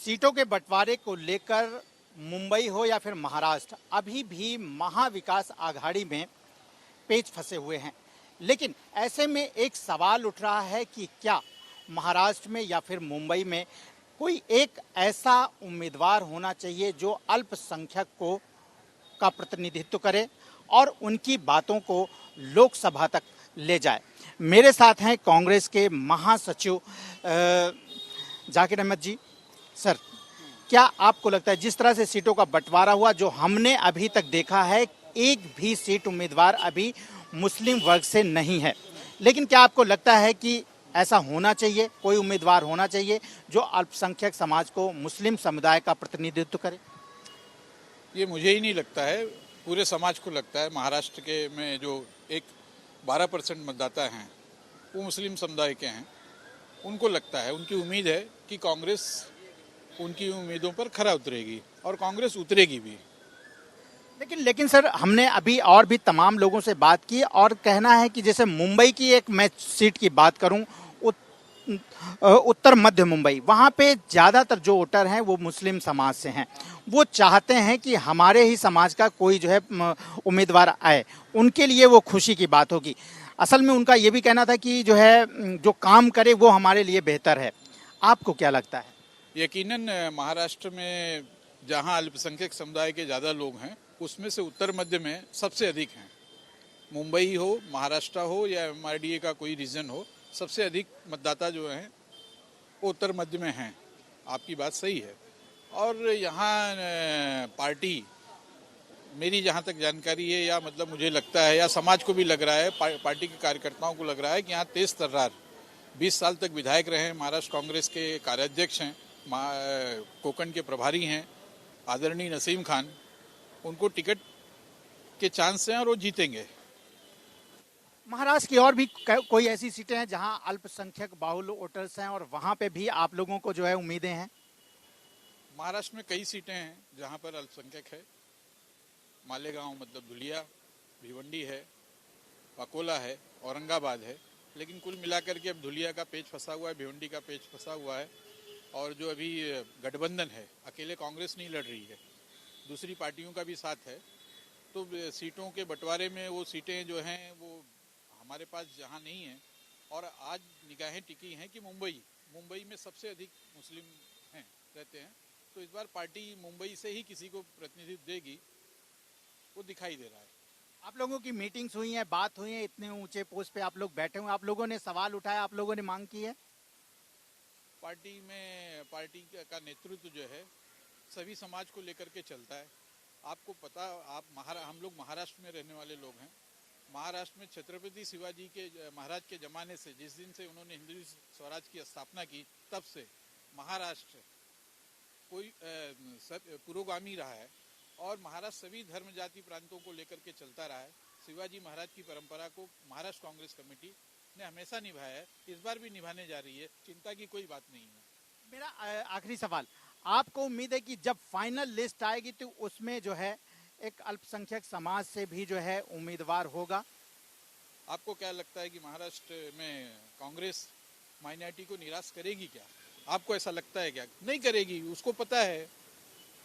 सीटों के बंटवारे को लेकर मुंबई हो या फिर महाराष्ट्र, अभी भी महाविकास आघाड़ी में पेच फंसे हुए हैं। लेकिन ऐसे में एक सवाल उठ रहा है कि क्या महाराष्ट्र में या फिर मुंबई में कोई एक ऐसा उम्मीदवार होना चाहिए जो अल्पसंख्यक को का प्रतिनिधित्व करे और उनकी बातों को लोकसभा तक ले जाए। मेरे साथ हैं कांग्रेस के महासचिव जाकिर अहमद जी। सर, क्या आपको लगता है जिस तरह से सीटों का बंटवारा हुआ, जो हमने अभी तक देखा है, एक भी सीट उम्मीदवार अभी मुस्लिम वर्ग से नहीं है, लेकिन क्या आपको लगता है कि ऐसा होना चाहिए, कोई उम्मीदवार होना चाहिए जो अल्पसंख्यक समाज को, मुस्लिम समुदाय का प्रतिनिधित्व करे? ये मुझे ही नहीं लगता है, पूरे समाज को लगता है। महाराष्ट्र के में जो एक 12% मतदाता हैं वो मुस्लिम समुदाय के हैं। उनको लगता है, उनकी उम्मीद है कि कांग्रेस उनकी उम्मीदों पर खरा उतरेगी और कांग्रेस उतरेगी भी। लेकिन सर, हमने अभी और भी तमाम लोगों से बात की और कहना है कि जैसे मुंबई की एक मैं सीट की बात करूं, उत्तर मध्य मुंबई, वहां पे ज़्यादातर जो वोटर हैं वो मुस्लिम समाज से हैं। वो चाहते हैं कि हमारे ही समाज का कोई जो है उम्मीदवार आए, उनके लिए वो खुशी की बात होगी। असल में उनका ये भी कहना था कि जो है जो काम करे वो हमारे लिए बेहतर है। आपको क्या लगता है? यकीनन महाराष्ट्र में जहां अल्पसंख्यक समुदाय के ज़्यादा लोग हैं, उसमें से उत्तर मध्य में सबसे अधिक हैं। मुंबई हो, महाराष्ट्र हो या MRDA का कोई रीजन हो, सबसे अधिक मतदाता जो हैं वो उत्तर मध्य में हैं। आपकी बात सही है। और यहाँ पार्टी, मेरी जहाँ तक जानकारी है, या मतलब मुझे लगता है या समाज को भी लग रहा है, पार्टी के कार्यकर्ताओं को लग रहा है कि यहाँ तेज तर्रार 20 साल तक विधायक रहे हैं, महाराष्ट्र कांग्रेस के कार्याध्यक्ष हैं, कोकण के प्रभारी हैं आदरणीय नसीम खान, उनको टिकट के चांस हैं और वो जीतेंगे। महाराष्ट्र की और भी कोई ऐसी सीटें हैं जहां अल्पसंख्यक बाहुल वोटर्स हैं और वहां पे भी आप लोगों को जो है उम्मीदें हैं? महाराष्ट्र में कई सीटें हैं जहां पर अल्पसंख्यक है। मालेगांव मतलब धुलिया, भिवंडी है, अकोला है, औरंगाबाद है। लेकिन कुल मिलाकर के अब धुलिया का पेच फंसा हुआ है, भिवंडी का पेच फंसा हुआ है। और जो अभी गठबंधन है, अकेले कांग्रेस नहीं लड़ रही है, दूसरी पार्टियों का भी साथ है। तो सीटों के बंटवारे में वो सीटें जो हैं वो हमारे पास जहां नहीं है। और आज निगाहें टिकी हैं कि मुंबई में सबसे अधिक मुस्लिम हैं, रहते हैं। तो इस बार पार्टी मुंबई से ही किसी को प्रतिनिधित्व देगी, वो दिखाई दे रहा है। आप लोगों की मीटिंग्स हुई हैं, बात हुई है, इतने ऊंचे पोस्ट पे आप लोग बैठे हुए, आप लोगों ने सवाल उठाया, आप लोगों ने मांग की है? पार्टी का नेतृत्व जो है सभी समाज को लेकर के चलता है। आपको पता, हम लोग महाराष्ट्र में रहने वाले लोग हैं। महाराष्ट्र में छत्रपति शिवाजी के महाराज के ज़माने से, जिस दिन से उन्होंने हिंदू स्वराज की स्थापना की, तब से महाराष्ट्र कोई पुरोगामी रहा है और महाराष्ट्र सभी धर्म जाति प्रांतों को लेकर के चलता रहा है। शिवाजी महाराज की परंपरा को महाराष्ट्र कांग्रेस कमेटी ने हमेशा निभाया है, इस बार भी निभाने जा रही है। चिंता की कोई बात नहीं है। मेरा आखिरी सवाल, आपको उम्मीद है कि जब फाइनल लिस्ट आएगी तो उसमें जो है एक अल्पसंख्यक समाज से भी जो है उम्मीदवार होगा? आपको क्या लगता है कि महाराष्ट्र में कांग्रेस माइनॉरिटी को निराश करेगी क्या? आपको ऐसा लगता है क्या? नहीं करेगी, उसको पता है,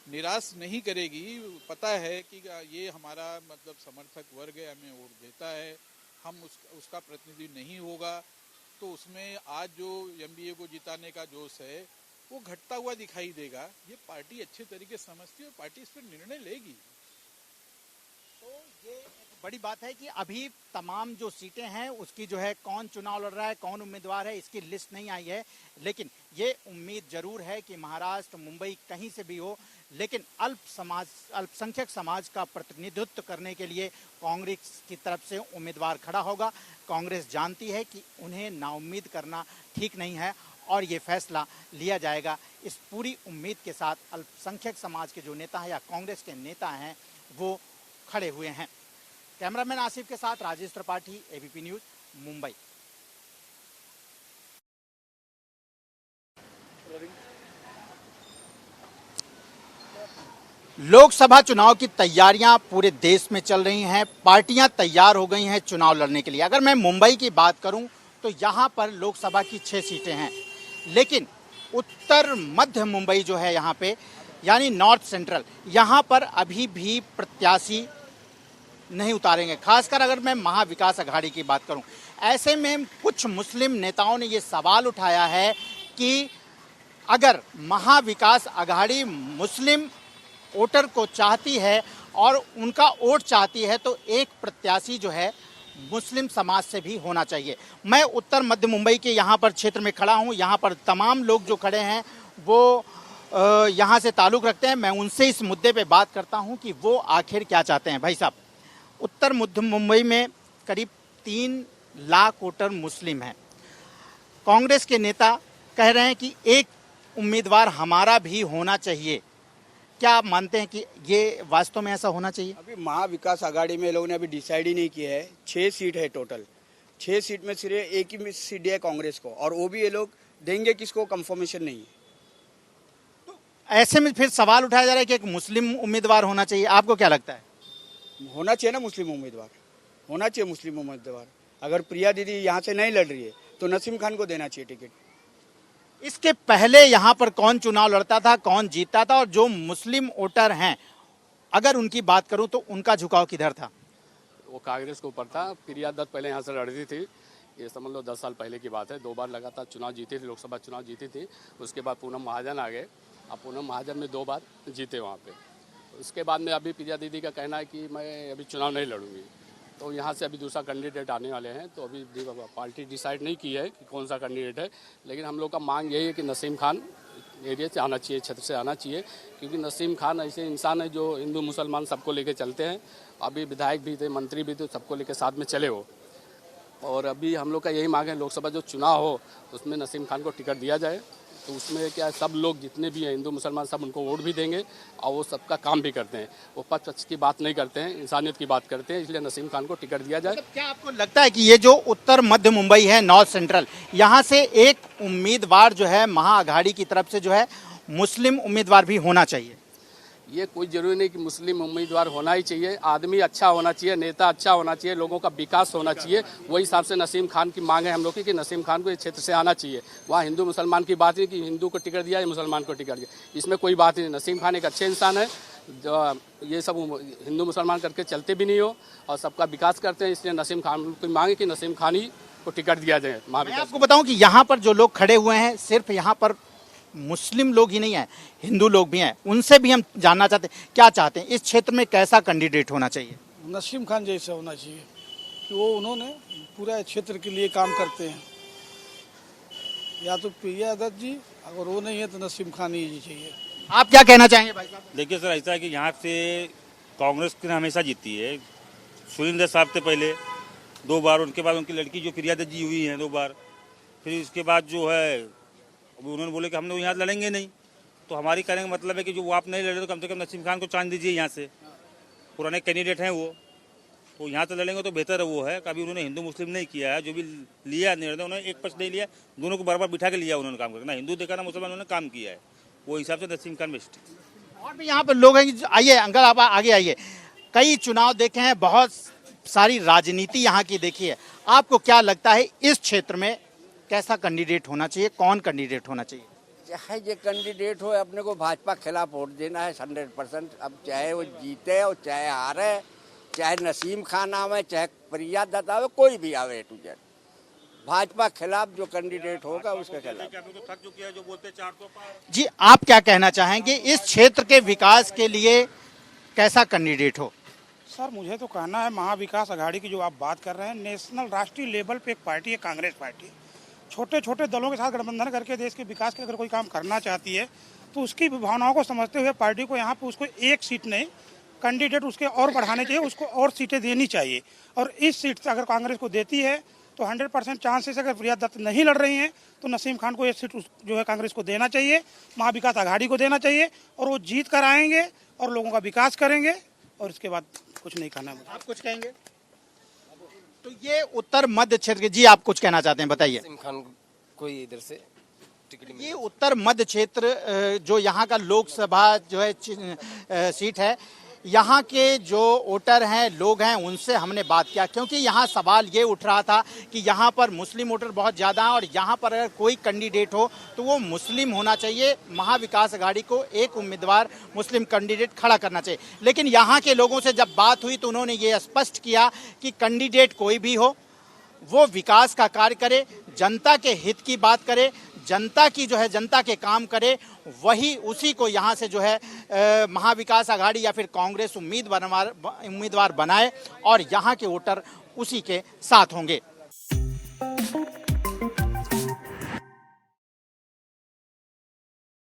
निराश नहीं करेगी। पता है कि ये हमारा मतलब समर्थक वर्ग है, हमें वोट देता है, हम उसका प्रतिनिधि नहीं होगा तो उसमें आज जो MBA को जिताने का जोश है वो घटता हुआ दिखाई देगा। ये पार्टी अच्छे तरीके से समझती है और पार्टी इस पर निर्णय लेगी। तो ये एक बड़ी बात है कि अभी तमाम जो सीटें हैं उसकी जो है कौन चुनाव लड़ रहा है, कौन उम्मीदवार है, इसकी लिस्ट नहीं आई है। लेकिन ये उम्मीद जरूर है कि महाराष्ट्र, मुंबई, कहीं से भी हो, लेकिन अल्पसंख्यक समाज का प्रतिनिधित्व करने के लिए कांग्रेस की तरफ से उम्मीदवार खड़ा होगा। कांग्रेस जानती है कि उन्हें नाउम्मीद करना ठीक नहीं है और ये फैसला लिया जाएगा। इस पूरी उम्मीद के साथ अल्पसंख्यक समाज के जो नेता हैं या कांग्रेस के नेता हैं वो खड़े हुए हैं। कैमरामैन आसिफ के साथ राजेश त्रिपाठी, ABP न्यूज, मुंबई। लोकसभा चुनाव की तैयारियां पूरे देश में चल रही हैं। पार्टियां तैयार हो गई हैं चुनाव लड़ने के लिए। अगर मैं मुंबई की बात करूं तो यहां पर लोकसभा की 6 सीटें हैं, लेकिन उत्तर मध्य मुंबई जो है यहाँ पे, यानी नॉर्थ सेंट्रल, यहाँ पर अभी भी प्रत्याशी नहीं उतारेंगे। खासकर अगर मैं महाविकास अघाड़ी की बात करूं, ऐसे में कुछ मुस्लिम नेताओं ने ये सवाल उठाया है कि अगर महाविकास अघाड़ी मुस्लिम वोटर को चाहती है और उनका वोट चाहती है तो एक प्रत्याशी जो है मुस्लिम समाज से भी होना चाहिए। मैं उत्तर मध्य मुंबई के यहाँ पर क्षेत्र में खड़ा हूँ। यहाँ पर तमाम लोग जो खड़े हैं वो यहाँ से ताल्लुक़ रखते हैं। मैं उनसे इस मुद्दे पे बात करता हूँ कि वो आखिर क्या चाहते हैं। भाई साहब, उत्तर मध्य मुंबई में करीब 3 लाख वोटर मुस्लिम हैं। कांग्रेस के नेता कह रहे हैं कि एक उम्मीदवार हमारा भी होना चाहिए। क्या मानते हैं कि ये वास्तव में ऐसा होना चाहिए? अभी महाविकास आघाड़ी में लोगों ने अभी डिसाइड ही नहीं किया है। 6 सीट है टोटल। 6 सीट में सिर्फ एक ही सीट है कांग्रेस को, और वो भी ये लोग देंगे किसको, कंफर्मेशन नहीं है। तो ऐसे में फिर सवाल उठाया जा रहा है कि एक मुस्लिम उम्मीदवार होना चाहिए। आपको क्या लगता है? होना चाहिए ना मुस्लिम उम्मीदवार, होना चाहिए मुस्लिम उम्मीदवार। अगर प्रिया दीदी यहाँ से नहीं लड़ रही है तो नसीम खान को देना चाहिए टिकट। इसके पहले यहाँ पर कौन चुनाव लड़ता था, कौन जीतता था, और जो मुस्लिम वोटर हैं अगर उनकी बात करूं तो उनका झुकाव किधर था? वो कांग्रेस के ऊपर था। प्रिया दत्त पहले यहाँ से लड़ती थी, ये समझ लो 10 साल पहले की बात है। 2 बार लगातार चुनाव जीती थी, लोकसभा चुनाव जीती थी। उसके बाद पूनम महाजन आ गए। अब पूनम महाजन में 2 बार जीते वहाँ पे। उसके बाद में अभी प्रिया दीदी का कहना है कि मैं अभी चुनाव नहीं लड़ूंगी, तो यहाँ से अभी दूसरा कैंडिडेट आने वाले हैं। तो अभी पार्टी डिसाइड नहीं की है कि कौन सा कैंडिडेट है, लेकिन हम लोग का मांग यही है कि नसीम खान एरिया से आना चाहिए, क्षेत्र से आना चाहिए, क्योंकि नसीम खान ऐसे इंसान है जो हिंदू मुसलमान सबको लेके चलते हैं। अभी विधायक भी थे, मंत्री भी थे, सबको लेके साथ में चले हो। और अभी हम लोग का यही मांग है, लोकसभा जो चुनाव हो तो उसमें नसीम खान को टिकट दिया जाए। तो उसमें क्या सब लोग जितने भी हैं हिंदू मुसलमान सब उनको वोट भी देंगे और वो सबका काम भी करते हैं। वो पक्ष की बात नहीं करते हैं, इंसानियत की बात करते हैं। इसलिए नसीम खान को टिकट दिया जाए। मतलब क्या आपको लगता है कि ये जो उत्तर मध्य मुंबई है, नॉर्थ सेंट्रल, यहाँ से एक उम्मीदवार जो है महाअघाड़ी की तरफ से जो है मुस्लिम उम्मीदवार भी होना चाहिए? ये कोई जरूरी नहीं कि मुस्लिम उम्मीदवार होना ही चाहिए। आदमी अच्छा होना चाहिए, नेता अच्छा होना चाहिए, लोगों का विकास होना चाहिए। वही हिसाब से नसीम खान की मांग है हम लोग की कि नसीम खान को इस क्षेत्र से आना चाहिए। वहाँ हिंदू मुसलमान की बात नहीं कि हिंदू को टिकट दिया या मुसलमान को टिकट दिया, इसमें कोई बात नहीं। नसीम खान एक अच्छे इंसान है, जो ये सब हिंदू मुसलमान करके चलते भी नहीं हो और सबका विकास करते हैं। इसलिए नसीम खान की मांग है कि नसीम खान ही को टिकट दिया जाए। मैं आपको बताऊं कि यहाँ पर जो लोग खड़े हुए हैं सिर्फ यहाँ पर मुस्लिम लोग ही नहीं हैं, हिंदू लोग भी हैं। उनसे भी हम जानना चाहते हैं क्या चाहते हैं, इस क्षेत्र में कैसा कैंडिडेट होना चाहिए? नसीम खान जैसा होना चाहिए कि वो उन्होंने पूरा क्षेत्र के लिए काम करते हैं। या तो प्रिया दत्त जी, अगर वो नहीं है तो नसीम खान ही चाहिए। आप क्या कहना चाहेंगे भाई साहब? देखिए सर, ऐसा है कि यहाँ से कांग्रेस की हमेशा जीती है। सुरेंद्र साहब थे पहले 2 बार, उनके बाद उनकी लड़की जो प्रिया दत्त जी हुई हैं 2 बार। फिर उसके बाद जो है उन्होंने बोले कि हम लोग यहाँ लड़ेंगे नहीं, तो हमारी कहने का मतलब है कि जो वो आप नहीं लड़े तो कम से कम नसीम खान को चांस दीजिए। यहाँ से पुराने कैंडिडेट हैं वो, तो यहाँ से लड़ेंगे तो बेहतर है वो है। कभी उन्होंने हिंदू मुस्लिम नहीं किया है, जो भी लिया निर्णय उन्होंने एक पक्ष नहीं लिया, दोनों को बराबर बिठा के लिया उन्होंने काम करना। हिंदू देखा ना मुसलमान, उन्होंने काम किया है, वो हिसाब से नसीम खान बेस्ट है। और भी यहाँ पर लोग हैं। आइए अंकल, आप आगे आइए। कई चुनाव देखे हैं, बहुत सारी राजनीति यहाँ की देखी है। आपको क्या लगता है इस क्षेत्र में कैसा कैंडिडेट होना चाहिए, कौन कैंडिडेट होना चाहिए? चाहे ये कैंडिडेट हो, अपने को भाजपा के खिलाफ वोट देना है 100%। अब चाहे वो जीते और चाहे हारे, चाहे नसीम खान आवे, चाहे प्रिया दत्त आवे, कोई भी आवे टू जेड, भाजपा के खिलाफ जो कैंडिडेट होगा उसके खिलाफ। जी, आप क्या कहना चाहेंगे इस क्षेत्र के विकास के लिए कैसा कैंडिडेट हो? सर, मुझे तो कहना है महाविकास आघाड़ी की जो आप बात कर रहे हैं, नेशनल राष्ट्रीय लेवल पे एक पार्टी है, कांग्रेस पार्टी। छोटे छोटे दलों के साथ गठबंधन करके देश के विकास के अगर कोई काम करना चाहती है तो उसकी भावनाओं को समझते हुए पार्टी को यहाँ पे उसको एक सीट नहीं, कैंडिडेट उसके और बढ़ाने चाहिए, उसको और सीटें देनी चाहिए। और इस सीट से अगर कांग्रेस को देती है तो 100% चांसेस, अगर प्रिया दत्त नहीं लड़ रही हैं तो नसीम खान को ये सीट जो है कांग्रेस को देना चाहिए, महाविकास आघाड़ी को देना चाहिए, और वो जीत कर आएंगे और लोगों का विकास करेंगे। और इसके बाद कुछ नहीं करना है। आप कुछ कहेंगे? तो ये उत्तर मध्य क्षेत्र के, जी आप कुछ कहना चाहते हैं, बताइए। नसीम खान को इधर से टिकट ये उत्तर मध्य क्षेत्र जो यहाँ का लोकसभा जो है सीट है, यहाँ के जो वोटर हैं, लोग हैं, उनसे हमने बात किया, क्योंकि यहाँ सवाल ये उठ रहा था कि यहाँ पर मुस्लिम वोटर बहुत ज़्यादा हैं और यहाँ पर अगर कोई कैंडिडेट हो तो वो मुस्लिम होना चाहिए। महाविकास आघाड़ी को एक उम्मीदवार मुस्लिम कैंडिडेट खड़ा करना चाहिए। लेकिन यहाँ के लोगों से जब बात हुई तो उन्होंने ये स्पष्ट किया कि कैंडिडेट कोई भी हो, वो विकास का कार्य करे, जनता के हित की बात करे, जनता की जो है जनता के काम करे, वही उसी को यहाँ से जो है महाविकास आघाड़ी या फिर कांग्रेस उम्मीदवार बनाए और यहाँ के वोटर उसी के साथ होंगे।